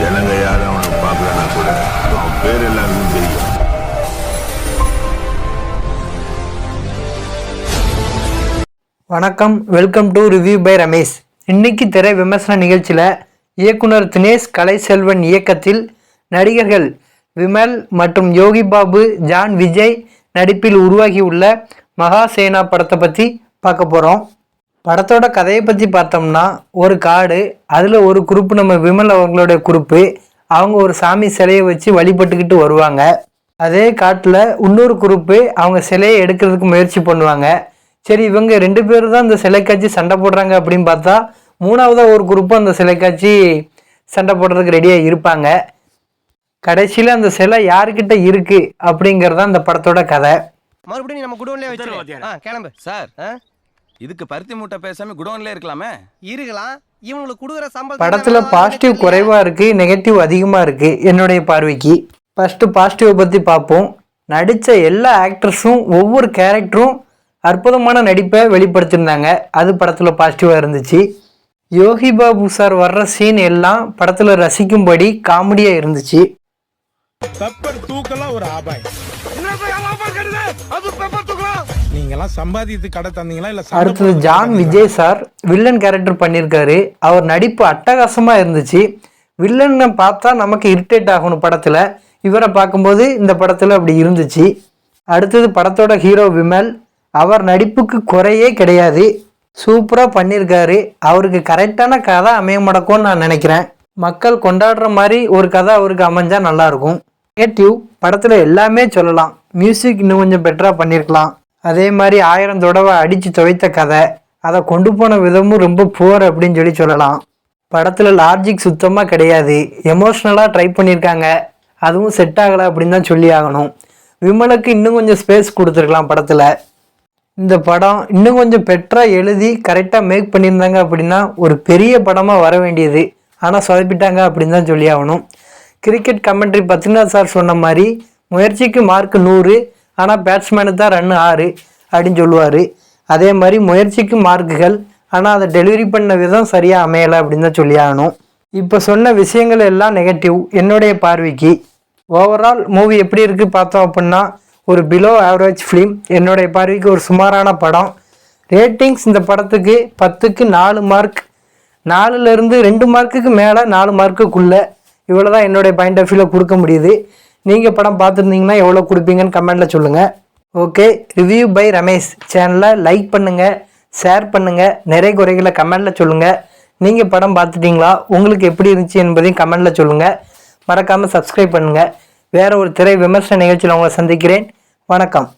ஜனங்க யாரும் அவனை பார்க்கலன்னா கூட அவன் பேர் எல்லாருக்கும் தெரியும். வணக்கம், welcome to review by Ramesh. இன்னைக்கு திரை விமர்சன நிகழ்ச்சியில் இயக்குனர் தினேஷ் கலைசெல்வன் இயக்கத்தில் நடிகர்கள் விமல் மற்றும் யோகி பாபு, ஜான் விஜய் நடிப்பில் உருவாகியுள்ள மகாசேனா படத்தை பற்றி பார்க்க போகிறோம். படத்தோட கதையை பற்றி பார்த்தோம்னா, ஒரு காடு, அதில் ஒரு குரூப்பு நம்ம விமல் அவங்களுடைய குரூப்பு, அவங்க ஒரு சாமி சிலையை வச்சு வழிபட்டுக்கிட்டு வருவாங்க. அதே காட்டில் இன்னொரு குரூப்பு அவங்க சிலையை எடுக்கிறதுக்கு முயற்சி பண்ணுவாங்க. சரி, இவங்க 2 பேர் தான் இந்த சிலைக்காட்சி சண்டை போடுறாங்க அப்படின்னு பார்த்தா, மூணாவதாக ஒரு குரூப்பும் அந்த சிலைக்காட்சி சண்டை போடுறதுக்கு ரெடியாக இருப்பாங்க. கடைசியில் அந்த சிலை யாருக்கிட்ட இருக்கு அப்படிங்கிறதான் அந்த படத்தோட கதை. மறுபடியும் நம்ம குடோன்லயே வச்சிருக்கோம். கிளம்பு சார். இதுக்கு பருத்தி மூட்டை பேசாம குடோன்ல இருக்கலாமே. இருக்கலாம். இவங்களுக்கு கொடுக்குற சம்பளம். படத்துல பாசிட்டிவ் குறைவா இருக்கு, நெகட்டிவ் அதிகமா இருக்கு என்னுடைய பார்வைக்கு. ஃபர்ஸ்ட் பாசிட்டிவ் பத்தி பார்ப்போம். நடிச்ச எல்லா ஆக்டர்ஸும் ஒவ்வொரு கேரக்டரும் அற்புதமான நடிப்பை வெளிப்படுத்தியிருந்தாங்க. அது படத்துல பாசிட்டிவா இருந்துச்சு. யோகி பாபு சார் வர்ற சீன் எல்லாம் படத்துல ரசிக்கும்படி காமெடியா இருந்துச்சு. பெப்பர் தூக்கலாம் ஒரு ஆபாயம். நீங்கெல்லாம் சம்பாதித்து கடை தந்தீங்களா இல்ல? அடுத்தது John Vijay sir villain character பண்ணியிருக்காரு. அவர் நடிப்பு அட்டகாசமா இருந்துச்சு. வில்லனை பார்த்தா நமக்கு இரிட்டேட் ஆகணும் படத்துல, இவரை பார்க்கும்போது இந்த படத்துல அப்படி இருந்துச்சு. அடுத்தது படத்தோட ஹீரோ விமல், அவர் நடிப்புக்கு குறையே கிடையாது, சூப்பரா பண்ணியிருக்காரு. அவருக்கு கரெக்டான கதை அமைய மாட்டக்கும்னு நான் நினைக்கிறேன். மக்கள் கொண்டாடுற மாதிரி ஒரு கதை அவருக்கு அமைஞ்சா நல்லா இருக்கும். நெகட்டிவ் படத்துல எல்லாமே சொல்லலாம். மியூசிக் இன்னும் கொஞ்சம் பெட்டரா பண்ணியிருக்கலாம். அதே மாதிரி 1000 தடவை அடிச்சு துவைத்த கதை, அதை கொண்டு போன விதமும் ரொம்ப புவர் அப்படின்னு சொல்லலாம். படத்துல லாஜிக் சுத்தமா கிடையாது. எமோஷ்னலா ட்ரை பண்ணியிருக்காங்க, அதுவும் செட் ஆகலை அப்படின்னு தான் சொல்லி ஆகணும். விமலுக்கு இன்னும் கொஞ்சம் ஸ்பேஸ் கொடுத்துருக்கலாம் படத்துல. இந்த படம் இன்னும் கொஞ்சம் பெட்டரா எழுதி கரெக்டாக மேக் பண்ணியிருந்தாங்க அப்படின்னா ஒரு பெரிய படமாக வர வேண்டியது. ஆனால் சொதப்பிட்டாங்க அப்படின்னு தான் சொல்லி ஆகணும். கிரிக்கெட் கமெண்ட்ரி பத்ரிநாத் சார் சொன்ன மாதிரி, முயற்சிக்கு மார்க் 100, ஆனால் பேட்ஸ்மேனுக்கு தான் ரன் 6 அப்படின்னு சொல்லுவார். அதே மாதிரி முயற்சிக்கு மார்க்குகள், ஆனால் அதை டெலிவரி பண்ண விதம் சரியாக அமையலை அப்படின்னு தான் சொல்லி ஆகணும். இப்போ சொன்ன விஷயங்கள் எல்லாம் நெகட்டிவ் என்னுடைய பார்வைக்கு. ஓவரால் மூவி எப்படி இருக்குது பார்த்தோம் அப்படின்னா, ஒரு பிலோ ஆவரேஜ் ஃபிலிம். என்னுடைய பார்வைக்கு ஒரு சுமாரான படம். ரேட்டிங்ஸ் இந்த படத்துக்கு 10க்கு 4 மார்க், 4லேருந்து 2 மார்க்குக்கு மேலே 4 மார்க்குக்குள்ளே, இவ்வளோ தான் என்னுடைய பாயிண்ட் ஆஃப் வியூவில் கொடுக்க முடியுது. நீங்கள் படம் பார்த்துருந்தீங்கன்னா எவ்வளோ கொடுப்பீங்கன்னு கமெண்டில் சொல்லுங்கள். ஓகே, ரிவ்யூ பை ரமேஷ் சேனலை லைக் பண்ணுங்கள், ஷேர் பண்ணுங்கள், நிறைய குறைகளை கமெண்டில் சொல்லுங்கள். நீங்கள் படம் பார்த்துட்டிங்களா, உங்களுக்கு எப்படி இருந்துச்சு என்பதையும் கமெண்டில் சொல்லுங்கள். மறக்காமல் சப்ஸ்கிரைப் பண்ணுங்கள். வேறு ஒரு திரை விமர்சன நிகழ்ச்சியில் உங்களை சந்திக்கிறேன். வணக்கம்.